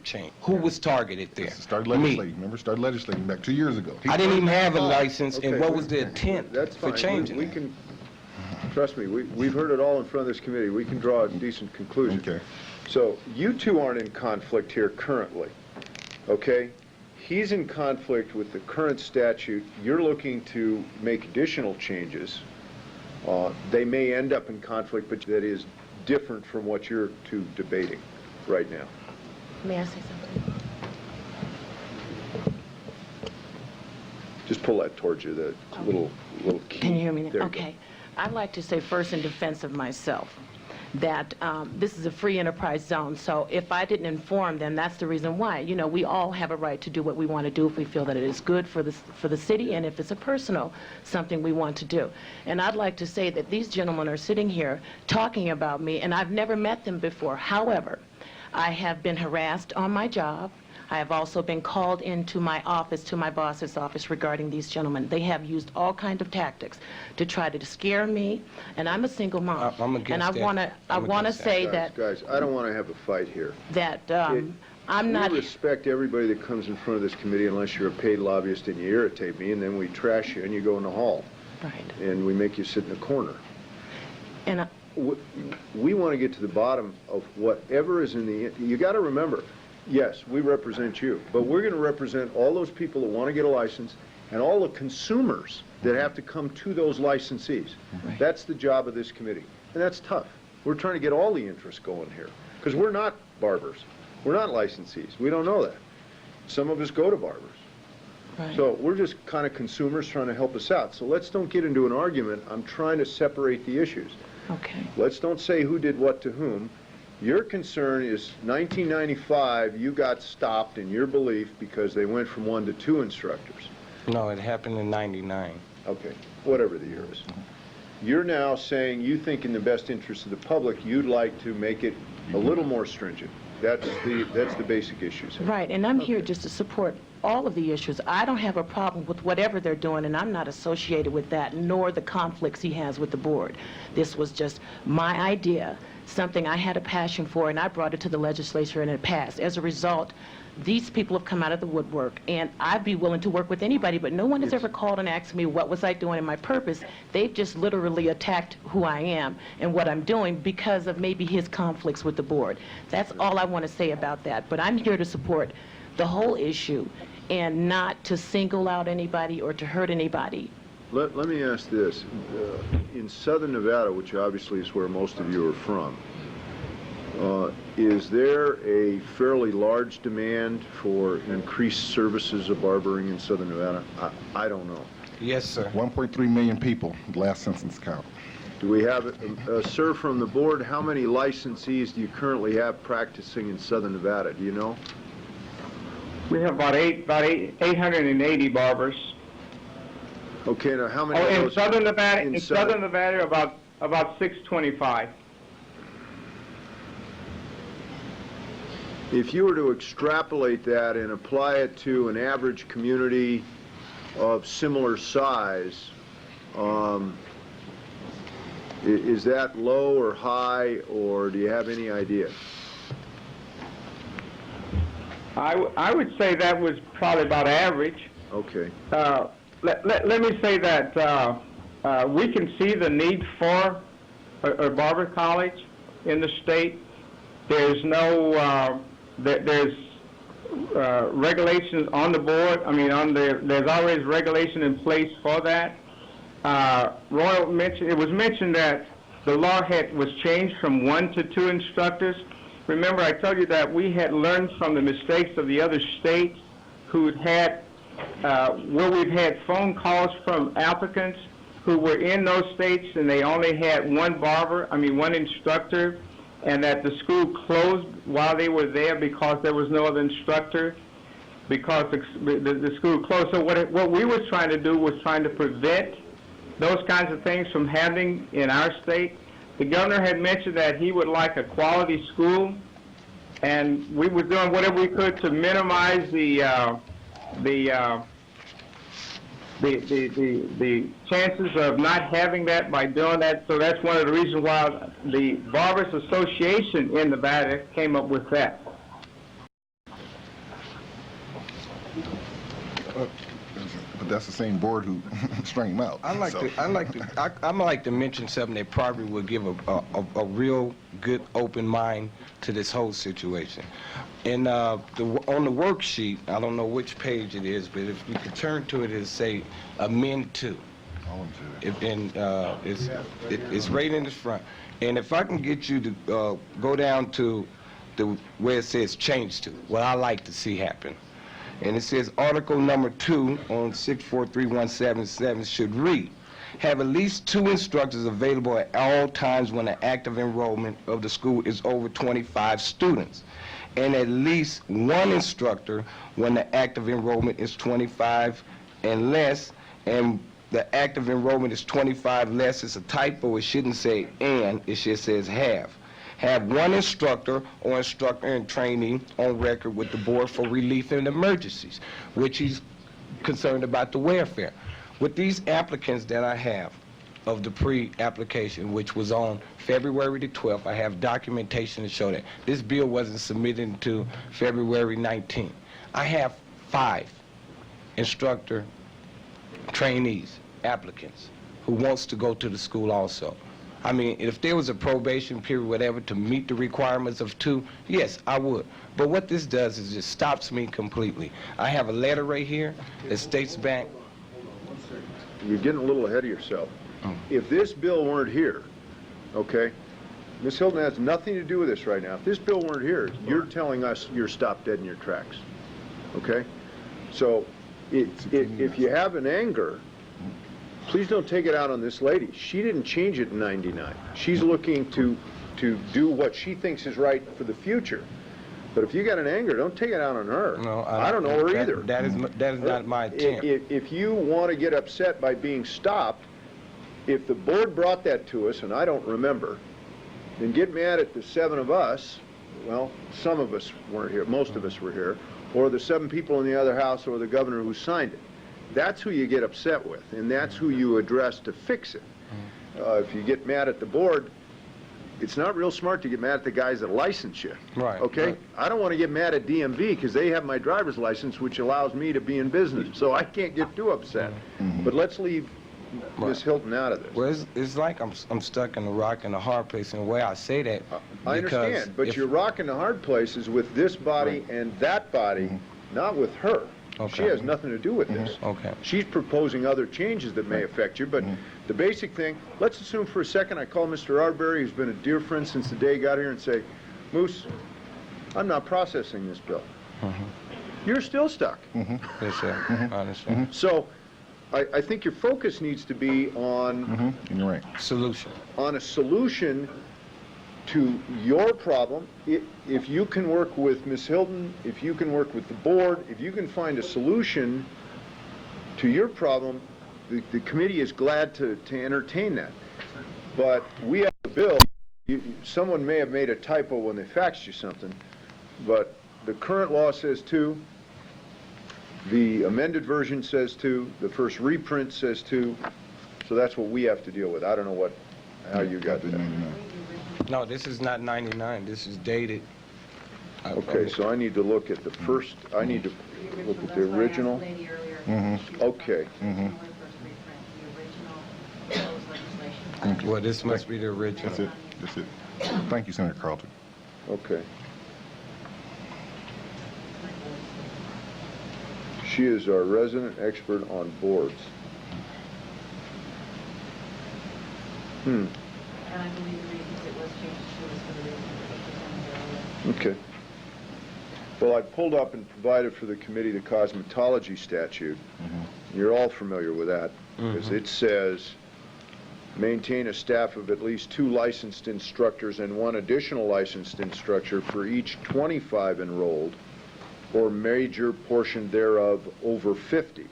Change. Who was targeted there? Started legislating. Remember, started legislating back 2 years ago. I didn't even have a license, Okay, and what was the intent That's for fine. changing We it? can, trust me, we've heard it all in front of this committee. We can draw a decent conclusion. Okay. So you two aren't in conflict here currently, okay? He's in conflict with the current statute. You're looking to make additional changes. They may end up in conflict, but that is different from what you're two debating right now. May I say something? Just pull that towards you, the little key. Can you hear me now? There you Okay. I'd like to say first in defense of myself that this is a free enterprise zone, so if I didn't inform them, that's the reason why. You know, we all have a right to do what we want to do if we feel that it is good for the city and if it's a personal something we want to do. And I'd like to say that these gentlemen are sitting here talking about me, and I've never met them before. However, I have been harassed on my job. I have also been called into my office, to my boss's office, regarding these gentlemen. They have used all kinds of tactics to try to scare me, and I'm a single mom. I'm against and I that. want to say that Guys, I don't want to have a fight here. I'm not. We respect everybody that comes in front of this committee unless you're a paid lobbyist and you irritate me, and then we trash you and you go in the hall. Right. And we make you sit in the corner. And we want to get to the bottom of whatever is in the... You got to remember, yes, we represent you, but we're going to represent all those people that want to get a license and all the consumers that have to come to those licensees. Right. That's the job of this committee, and that's tough. We're trying to get all the interest going here, because we're not barbers. We're not licensees. We don't know that. Some of us go to barbers. right. So we're just kind of consumers trying to help us out. So let's don't get into an argument. I'm trying to separate the issues. Okay. Let's don't say who did what to whom. Your concern is 1995, you got stopped in your belief because they went from 1 to 2 instructors. No, it happened in '99. Okay, whatever the year is. You're now saying you think in the best interest of the public, you'd like to make it a little more stringent. That's the basic issues. Right, and I'm here just to support all of the issues. I don't have a problem with whatever they're doing, and I'm not associated with that, nor the conflicts he has with the board. This was just my idea, something I had a passion for, and I brought it to the legislature and it passed. As a result, these people have come out of the woodwork, and I'd be willing to work with anybody, but no one has ever called and asked me what was I doing and my purpose. They've just literally attacked who I am and what I'm doing because of maybe his conflicts with the board. That's all I want to say about that, but I'm here to support the whole issue and not to single out anybody or to hurt anybody. Let me ask this. In Southern Nevada, which obviously is where most of you are from, is there a fairly large demand for increased services of barbering in Southern Nevada? I don't know. Yes, sir. 1.3 million people, last census count. Do we have, sir, from the board, how many licensees do you currently have practicing in Southern Nevada? Do you know? We have about 880 barbers. Okay, now how many Oh, of in those... Southern Nevada, Southern Nevada, about 625. If you were to extrapolate that and apply it to an average community of similar size, is that low or high, or do you have any idea? I would say that was probably about average. Okay. Let me say that we can see the need for a barber college in the state. There's no, there's regulations on the board. I mean, there's always regulation in place for that. Royal mentioned, it was mentioned that the law was changed from 1 to 2 instructors. Remember, I told you that we had learned from the mistakes of the other states who had, where we've had phone calls from applicants who were in those states and they only had one instructor, and that the school closed while they were there because there was no other instructor, because the school closed. So what we were trying to do was trying to prevent those kinds of things from happening in our state. The governor had mentioned that he would like a quality school, and we were doing whatever we could to minimize the chances of not having that by doing that. So that's one of the reasons why the Barbers Association in Nevada came up with that. but that's the same board who strung him out. I'd like to mention something that probably would give a real good open mind to this whole situation. And on the worksheet, I don't know which page it is, but if you could turn to it, it'll say amend to. It's right in the front. And if I can get you to go down to where it says change to, what I like to see happen. And it says article number 2 on 643177 should read, have at least 2 instructors available at all times when the active enrollment of the school is over 25 students, and at least 1 instructor when the active enrollment is 25 and less, and the active enrollment is 25 less. It's a typo. It shouldn't say and, it just says have. Have 1 instructor or instructor and trainee on record with the board for relief in emergencies, which he's concerned about the welfare. With these applicants that I have of the pre-application, which was on February the 12th, I have documentation to show that. This bill wasn't submitted until February 19th. I have 5 instructor trainees, applicants, who wants to go to the school also. I mean, if there was a probation period, whatever, to meet the requirements of 2, yes, I would. But what this does is just stops me completely. I have a letter right here that states back. You're getting a little ahead of yourself. If this bill weren't here, okay, Ms. Hilton has nothing to do with this right now. If this bill weren't here, you're telling us you're stopped dead in your tracks, okay? So if you have an anger, please don't take it out on this lady. She didn't change it in '99. She's looking to do what she thinks is right for the future. But if you got an anger, don't take it out on her. No, I don't know her either. That is not my intent. If you want to get upset by being stopped, if the board brought that to us, and I don't remember, then get mad at the 7 of us. Well, some of us weren't here. Most of us were here. Or the 7 people in the other house, or the governor who signed it. That's who you get upset with, and that's who you address to fix it. If you get mad at the board, it's not real smart to get mad at the guys that license you. Right. Okay? Right. I don't want to get mad at DMV because they have my driver's license, which allows me to be in business, so I can't get too upset. But let's leave Ms. Hilton out of this. Well, it's like I'm stuck in a rock and a hard place, and the way I say that, I understand, but your rock and the hard place is with this body and that body, not with her. Okay. She has nothing to do with this. Okay. She's proposing other changes that may affect you, but the basic thing, let's assume for a second I call Mr. Arbery, who's been a dear friend since the day he got here, and say, Moose, I'm not processing this bill. You're still stuck. Yes, sir. I understand. So I think your focus needs to be on And you're right. Solution. on a solution to your problem. If you can work with Ms. Hilton, if you can work with the board, if you can find a solution to your problem, the committee is glad to entertain that. But we have a bill. Someone may have made a typo when they faxed you something, but the current law says 2, the amended version says 2, the first reprint says 2, so that's what we have to deal with. I don't know how you got that. No, this is not 99. This is dated. Okay, so I need to look at the first, I need to look at the original. Okay. Well, this must be the original. That's it. That's it. Thank you, Senator Carlton. Okay. She is our resident expert on boards. And I believe the reasons it was changed to was for the reasons that were presented earlier. Okay. Well, I pulled up and provided for the committee the cosmetology statute. You're all familiar with that, because it says, maintain a staff of at least 2 licensed instructors and 1 additional licensed instructor for each 25 enrolled, or major portion thereof over 50.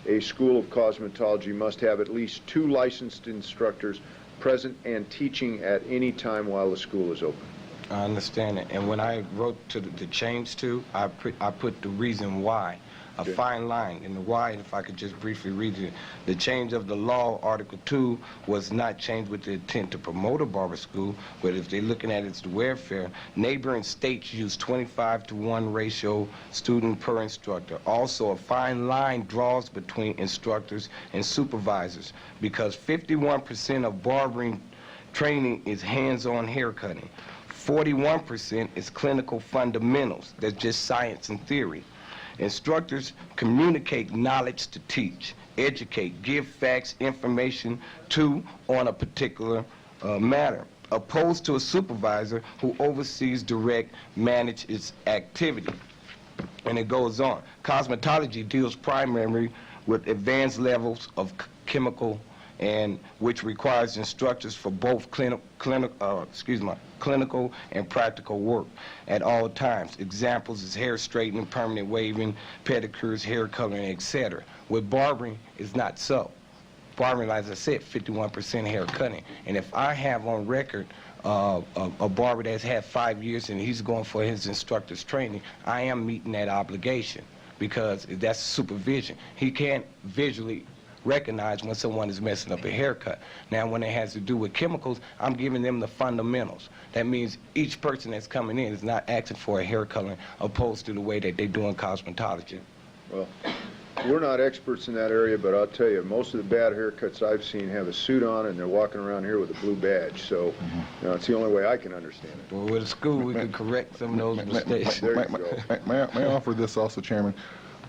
A school of cosmetology must have at least 2 licensed instructors present and teaching at any time while the school is open. I understand it. And when I wrote to the change to, I put the reason why. A Okay. fine line. And the why, if I could just briefly read it, the change of the law, Article 2, was not changed with the intent to promote a barber school, but if they're looking at its welfare, neighboring states use 25-to-1 ratio student per instructor. Also, a fine line draws between instructors and supervisors because 51% of barbering training is hands-on haircutting. 41% is clinical fundamentals. That's just science and theory. Instructors communicate knowledge to teach, educate, give facts, information to on a particular matter, opposed to a supervisor who oversees, direct, manage its activity. And it goes on. Cosmetology deals primarily with advanced levels of chemical and which requires instructors for both clinical and practical work at all times. Examples is hair straightening, permanent waving, pedicures, hair coloring, etc. With barbering, it's not so. Barbering, as I said, 51% hair cutting. And if I have on record a barber that's had 5 years and he's going for his instructor's training, I am meeting that obligation because that's supervision. He can't visually recognize when someone is messing up a haircut. Now, when it has to do with chemicals, I'm giving them the fundamentals. That means each person that's coming in is not asking for a hair coloring opposed to the way that they do in cosmetology. Well, we're not experts in that area, but I'll tell you, most of the bad haircuts I've seen have a suit on and they're walking around here with a blue badge. So, you know, it's the only way I can understand it. Well, with a school, we can correct some of those mistakes. There you go. May I offer this also, Chairman?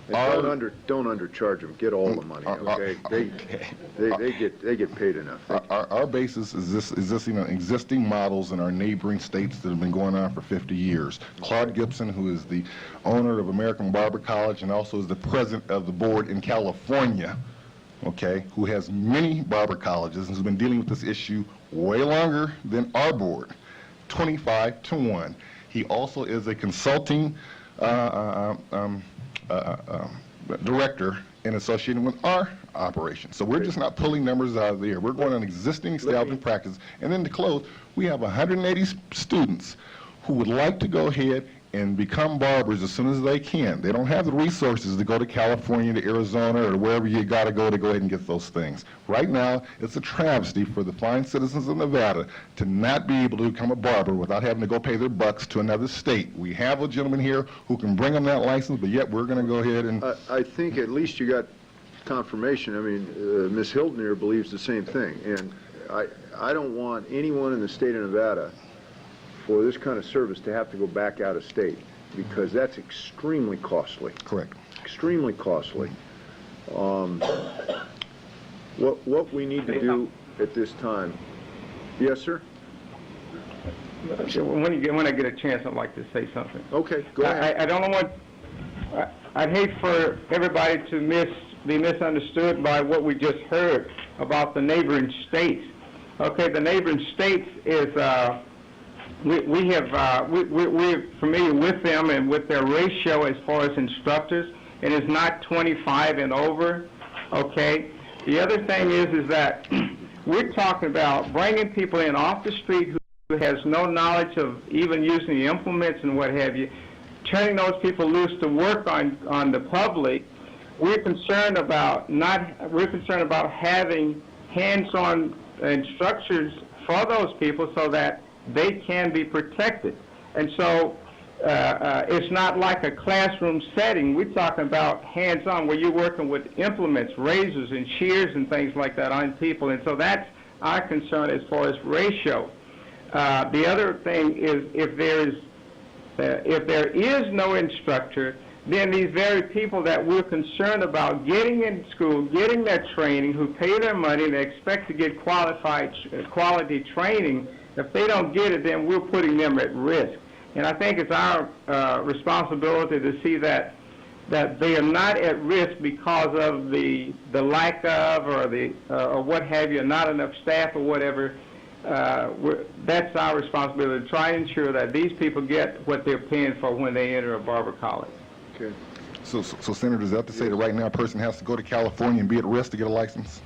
And don't undercharge them. Get all the money, okay? They get paid enough. Our basis is this, you know, existing models in our neighboring states that have been going on for 50 years. Claude Gibson, who is the owner of American Barber College and also is the president of the board in California, okay, who has many barber colleges and has been dealing with this issue way longer than our board, 25-to-1. He also is a consulting director and associated with our operation. So we're just not pulling numbers out of the air. We're going on existing established practice. And then to close, we have 180 students who would like to go ahead and become barbers as soon as they can. They don't have the resources to go to California, to Arizona, or wherever you got to go ahead and get those things. Right now, it's a travesty for the fine citizens of Nevada to not be able to become a barber without having to go pay their bucks to another state. We have a gentleman here who can bring them that license, but yet we're going to go ahead and... I think at least you got confirmation. I mean, Ms. Hilton here believes the same thing. And I don't want anyone in the state of Nevada for this kind of service to have to go back out of state, because that's extremely costly. Correct. Extremely costly. What we need to do at this time. Yes, sir? When I get a chance, I'd like to say something. Okay, go ahead. I don't know what, I'd hate for everybody to be misunderstood by what we just heard about the neighboring states. Okay, the neighboring states is, we're familiar with them and with their ratio as far as instructors. It is not 25 and over, okay? The other thing is that we're talking about bringing people in off the street who has no knowledge of even using the implements and what have you, turning those people loose to work on the public. We're concerned about having hands-on instructors for those people so that they can be protected. And so it's not like a classroom setting. We're talking about hands-on, where you're working with implements, razors and shears and things like that on people. And so that's our concern as far as ratio. The other thing is if there is no instructor, then these very people that we're concerned about getting in school, getting their training, who pay their money and they expect to get quality training, if they don't get it, then we're putting them at risk. And I think it's our responsibility to see that they are not at risk because of the lack of or what have you, not enough staff or whatever. That's our responsibility to try and ensure that these people get what they're paying for when they enter a barber college. Okay. So Senator, is that to say that right now a person has to go to California and be at risk to get a license?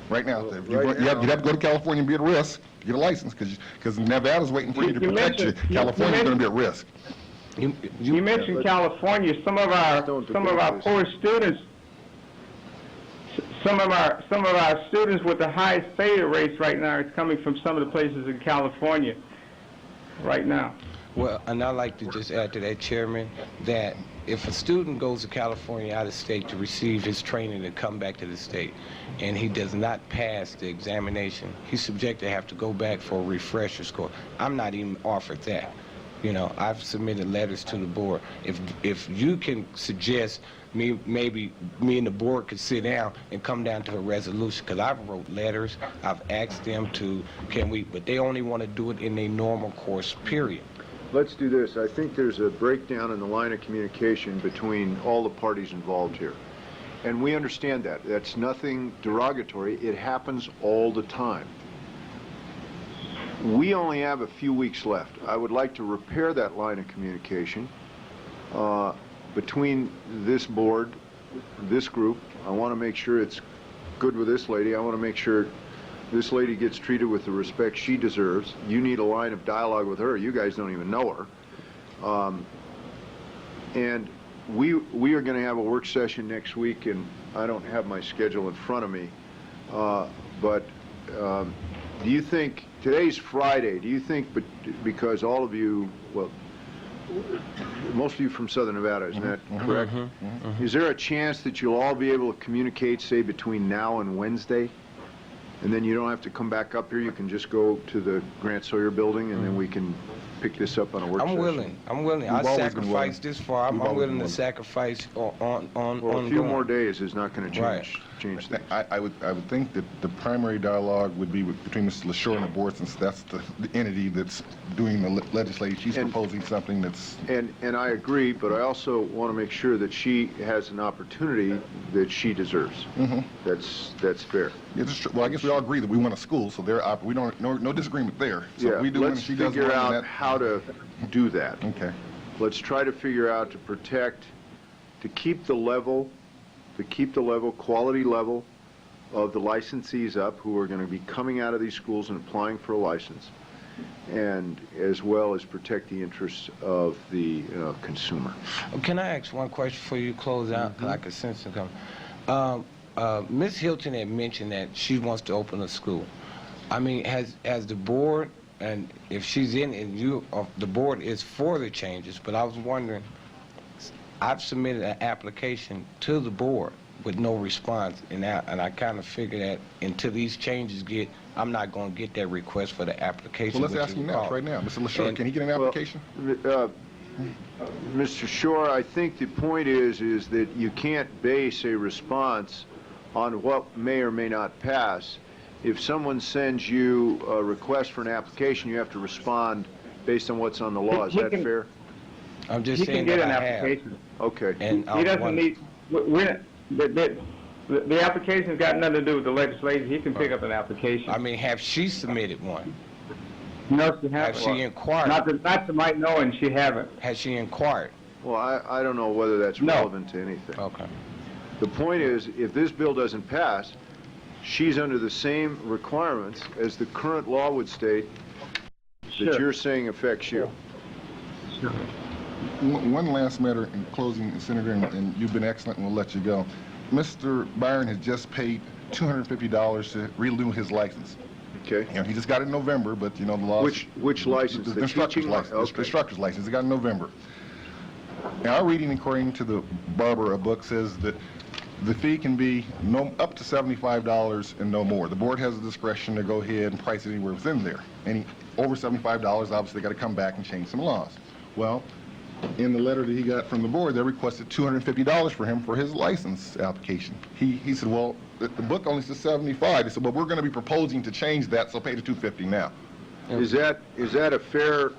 right now. Well, If right you'd now- have to go to California and be at risk, get a license, because Nevada's waiting for you to You protect you. mentioned- you California's going to be mentioned- at risk. You mentioned California. Some of our Don't some of our debate poor students, some of our students with the highest failure rates right now is coming from some of the places in California right now. Well, and I'd like to just add to that, Chairman, that if a student goes to California out of state to receive his training and come back to the state, and he does not pass the examination, he's subject to have to go back for a refresher score. I'm not even offered that. You know, I've submitted letters to the board. If you can suggest maybe me and the board could sit down and come down to a resolution, because I've wrote letters, I've asked them to, but they only want to do it in a normal course period. Let's do this. I think there's a breakdown in the line of communication between all the parties involved here. And we understand that. That's nothing derogatory. It happens all the time. We only have a few weeks left. I would like to repair that line of communication between this board, this group. I want to make sure it's good with this lady. I want to make sure this lady gets treated with the respect she deserves. You need a line of dialogue with her. You guys don't even know her. And we are going to have a work session next week, and I don't have my schedule in front of me. But do you think, today's Friday, do you think, because all of you, well, most of you from Southern Nevada, isn't that correct? Is there a chance that you'll all be able to communicate, say, between now and Wednesday? And then you don't have to come back up here, you can just go to the Grant Sawyer building, and then we can pick this up on a work session? I'm willing. I always been sacrificed willing. this far. I'm We've always willing been to willing. sacrifice on Well, a few going. more days is not going to Right. change things. I would think that the primary dialogue would be between Mr. LaShore and the board, since that's the entity that's doing the legislation. She's And- proposing something that's, And I agree, but I also want to make sure that she has an opportunity that she deserves. That's fair. well, I guess we all agree that we want a school, so we don't, no disagreement there. So Yeah, if we do one and let's she does figure one, out then how to do that. okay. Let's try to figure out to protect, to keep the quality level of the licensees up who are going to be coming out of these schools and applying for a license, and as well as protect the interests of the consumer. Can I ask one question before you close out? 'Cause I can sense it coming. Ms. Hilton had mentioned that she wants to open a school. I mean, has the board, and if she's in, and the board is for the changes, but I was wondering, I've submitted an application to the board with no response, and I kind of figure that until these changes I'm not going to get that request for the application. Well, let's which ask is him now, called. right now. Mr. LaShore, And- can he get an Well, application? Mr. Shore, I think the point is that you can't base a response on what may or may not pass. If someone sends you a request for an application, you have to respond based on what's on the law. Is He that can- fair? I'm just He saying can get that an I have. application. Okay. And He I doesn't wonder- need, the application's got nothing to do with the legislation. He can pick up an application. I mean, have she submitted one? No, she Have hasn't. she inquired? Not to my knowing, she haven't. Has she inquired? Well, I don't know whether that's No. relevant to anything. Okay. The point is, if this bill doesn't pass, she's under the same requirements as the current law would state that Sure. you're saying affects you. One last matter in closing, Senator, and you've been excellent, and we'll let you go. Mr. Byron has just paid $250 to renew his license. Okay? You know, he just got it in November, but you know, the law. Which license? The The instructor's teaching license. li- The okay. instructor's license. He got it in November. Now, our reading, according to the Barber book, says that the fee can be up to $75 and no more. The board has the discretion to go ahead and price it anywhere within there. Any over $75, obviously, got to come back and change some laws. Well, in the letter that he got from the board, they requested $250 for him for his license application. He said, well, the book only says 75. He said, well, we're going to be proposing to change that, so pay the $250 now. Is that a fair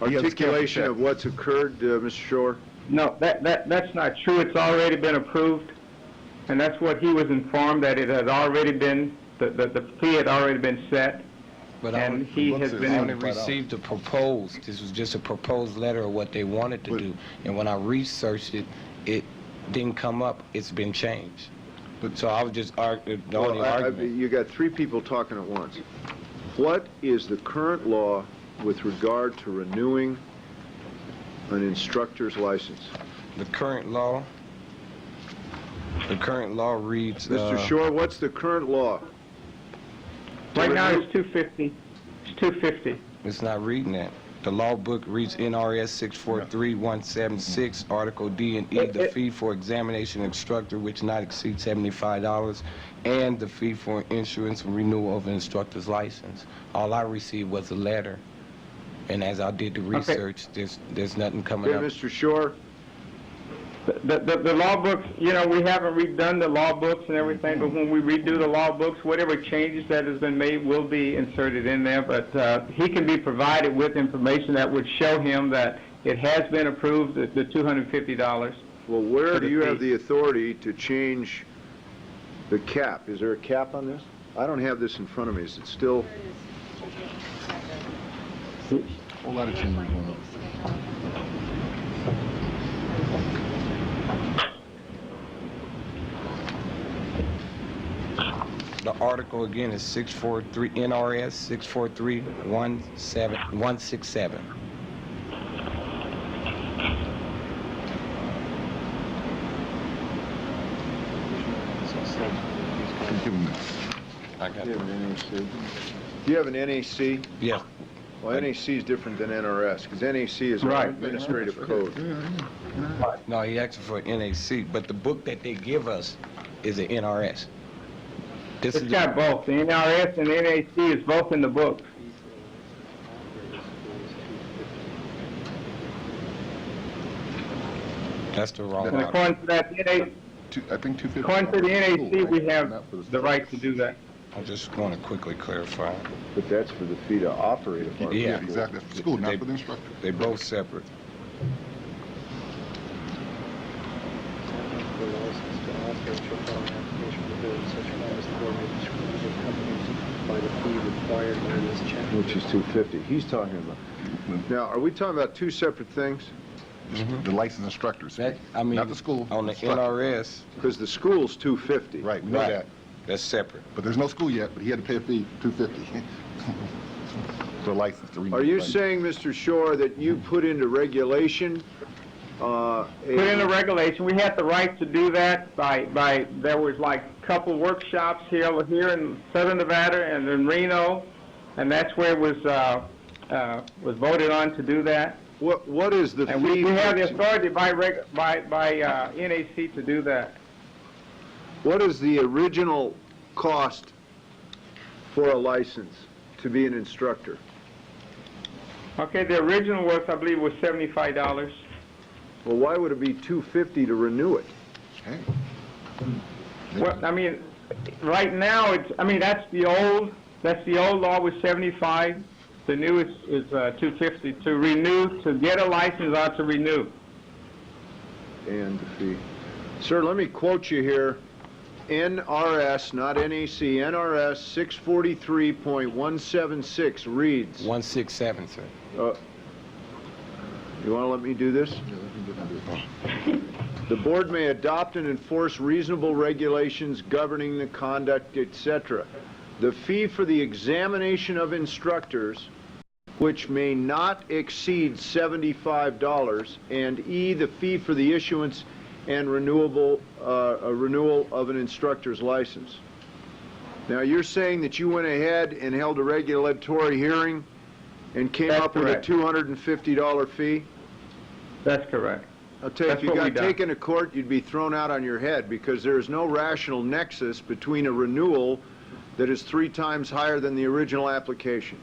articulation check. of what's occurred, Mr. Shore? No, that's not true. It's already been approved, and that's what he was informed, that it had already been, the fee had already been set, But and he has I been, only received a proposed, this was just a proposed letter of what they wanted to do. And when I researched it, it didn't come up, it's been changed. So I was just arguing, the only Well, argument. you got three people talking at once. What is the current law with regard to renewing an instructor's license? The current law reads, Mr. Shore, what's the current law? Right now, it's 250. It's 250. it's not reading that. The law book reads NRS 643176, Article D and E, the fee for examination instructor which not exceed $75, and the fee for insurance and renewal of an instructor's license. All I received was a letter, and as I did the research, there's nothing coming Okay, up. Mr. Shore? The law books, you know, we haven't redone the law books and everything, but when we redo the law books, whatever changes that has been made will be inserted in there, but he can be provided with information that would show him that it has been approved, the $250. Well, where For do the you have fee. the authority to change the cap? Is there a cap on this? I don't have this in front of me. Is it still? Whole lot of changes going on. The article again is 643, NRS 643167. Give them this. I got Do you it. have an NAC? Do you have an NAC? Yeah. Well, NAC is different than NRS, because NAC is our Right. administrative code. No, he asked for NAC, but the book that they give us is an NRS. This It's is got both. The NRS and NAC is both in the book. that's the wrong And one. according to that NAC, I think 250. according to the NAC, we have Not for the right to do that. I just want to quickly clarify. But that's for the fee to operate a bar. Yeah. Exactly, that's for school, They- not for the instructor. They're both separate. Which is 250. He's talking about. Now, are we talking about two separate things? The licensed instructors, That, I mean, not the school. on the instructor. NRS, Because the school's 250. Right, we know right, that, that's separate. but there's no school yet, but he had to pay a fee, 250 for a license to renew. Are the you license. saying, Mr. Shore, that you put into regulation, Put in a regulation, we had the right to do that by there was like a couple workshops here in Southern Nevada and in Reno, and that's where it was voted on to do that. what is the And fee? we have the authority by NAC to do that. What is the original cost for a license to be an instructor? Okay, the original was, I believe, was $75. Well, why would it be 250 to renew it? Hey. Well, I mean, right now, that's the old law was 75. The new is 250 to renew, to get a license or to renew. And the fee. Sir, let me quote you here. NRS, not NAC, NRS 643.176 reads, 167, sir. you want to let me do this? The board may adopt and enforce reasonable regulations governing the conduct, etc. The fee for the examination of instructors, which may not exceed $75, and E, the fee for the issuance and renewal of an instructor's license. Now, you're saying that you went ahead and held a regulatory hearing and came That's up with a correct. $250 fee? That's correct. I'll tell you, if That's you what we got done. taken to court, you'd be thrown out on your head, because there is no rational nexus between a renewal that is 3 times higher than the original application.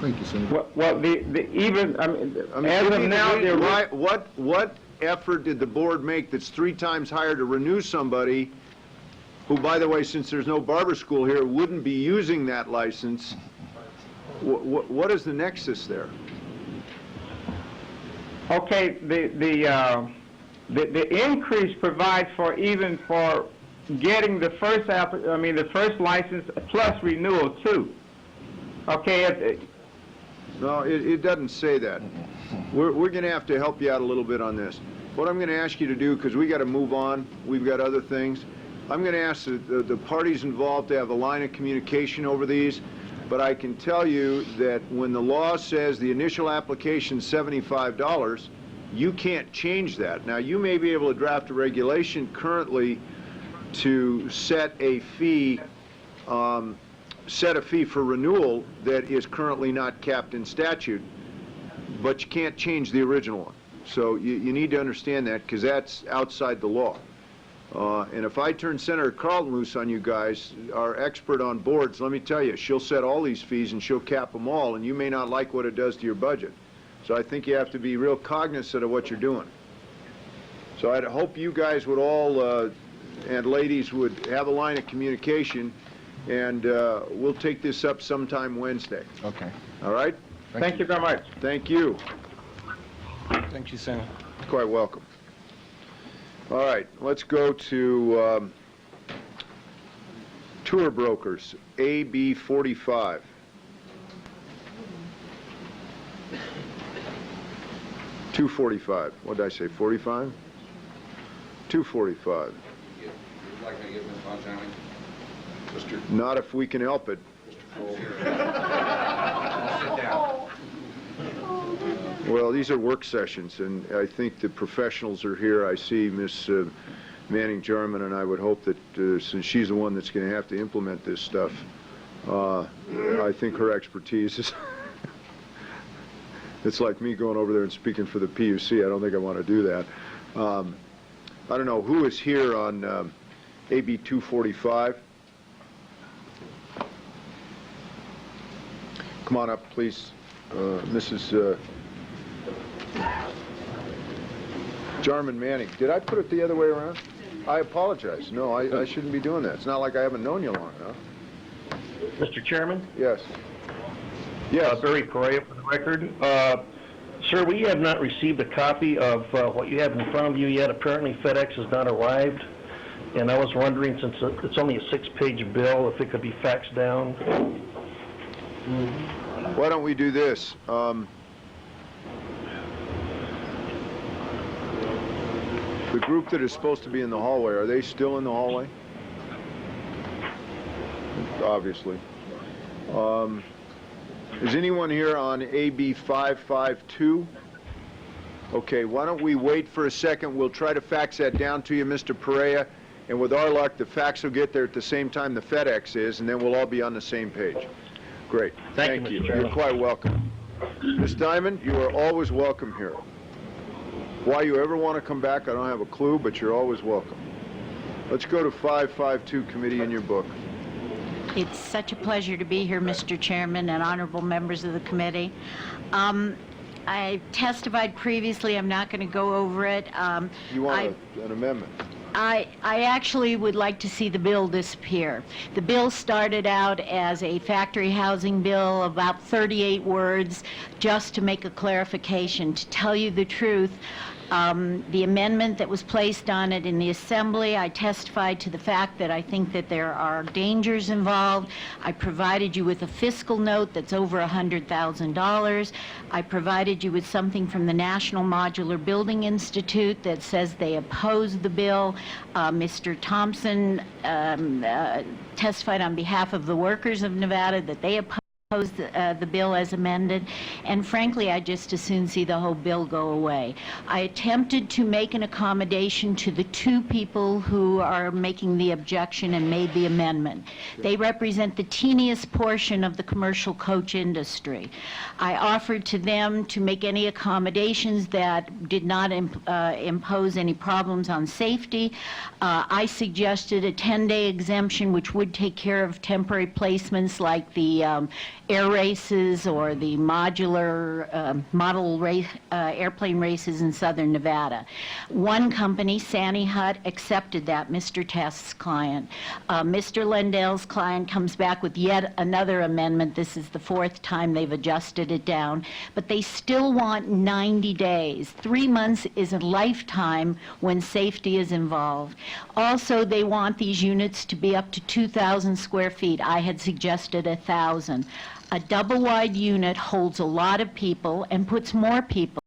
Thank you, Senator. Well, even, I mean, as give of me the now, reason the why- what effort did the board make that's 3 times higher to renew somebody who, by the way, since there's no barber school here, wouldn't be using that license? What is the nexus there? okay, the increase provides for even for getting the first the first license plus renewal too. Okay, No, it doesn't say that. We're going to have to help you out a little bit on this. what I'm going to ask you to do, because we got to move on, we've got other things, I'm going to ask the parties involved to have a line of communication over these, but I can tell you that when the law says the initial application is $75, you can't change that. Now, you may be able to draft a regulation currently to set a fee for renewal that is currently not capped in statute, but you can't change the original one. So you need to understand that, because that's outside the law. And if I turn Senator Carlton loose on you guys, our expert on boards, let me tell you, she'll set all these fees and she'll cap them all, and you may not like what it does to your budget. So I think you have to be real cognizant of what you're doing. So I'd hope you guys would all, and ladies, would have a line of communication, and we'll take this up sometime Wednesday. Okay. All right? Thank you very much. Thank you. Thank you, Senator. Quite welcome. All right, let's go to tour brokers, AB 45. $245. What did I say, 45? $245. Would you like me to give Ms. Bonjani? Mr. Not if we can help it. Sit down. Well, these are work sessions, and I think the professionals are here. I see Ms. Manning-Jarman, and I would hope that since she's the one that's going to have to implement this stuff, I think her expertise is... It's like me going over there and speaking for the PUC. I don't think I want to do that. I don't know, who is here on AB 245? Come on up, please. Mrs. Jarman Manning. Did I put it the other way around? I apologize. No, I shouldn't be doing that. It's not like I haven't known you long enough. Mr. Chairman? Yes. Yes. Barry Correa for the record. Sir, we have not received a copy of what you have in front of you yet. Apparently FedEx has not arrived. And I was wondering, since it's only a 6-page bill, if it could be faxed down. Why don't we do this? The group that is supposed to be in the hallway, are they still in the hallway? Obviously. Is anyone here on AB 552? Okay, why don't we wait for a second? We'll try to fax that down to you, Mr. Perea, and with our luck, the fax will get there at the same time the FedEx is, and then we'll all be on the same page. Great. Thank you, Mr. Chairman. You're quite welcome. Ms. Diamond, you are always welcome here. Why you ever want to come back, I don't have a clue, but you're always welcome. Let's go to 552, committee in your book. It's such a pleasure to be here, Mr. Chairman and honorable members of the committee. I testified previously. I'm not going to go over it. You want an amendment? I actually would like to see the bill disappear. The bill started out as a factory housing bill, about 38 words, just to make a clarification. To tell you the truth, the amendment that was placed on it in the Assembly, I testified to the fact that I think that there are dangers involved. I provided you with a fiscal note that's over $100,000. I provided you with something from the National Modular Building Institute that says they oppose the bill. Mr. Thompson testified on behalf of the workers of Nevada that they oppose the bill as amended, and frankly, I just as soon see the whole bill go away. I attempted to make an accommodation to the two people who are making the objection and made the amendment. They represent the teeniest portion of the commercial coach industry. I offered to them to make any accommodations that did not impose any problems on safety. I suggested a 10-day exemption, which would take care of temporary placements like the air races or the modular model airplane races in southern Nevada. One company, Sandy Hut, accepted that, Mr. Test's client. Mr. Lendell's client comes back with yet another amendment. This is the 4th time they've adjusted it down, but they still want 90 days. 3 months is a lifetime when safety is involved. Also, they want these units to be up to 2,000 square feet. I had suggested 1,000. A double-wide unit holds a lot of people and puts more people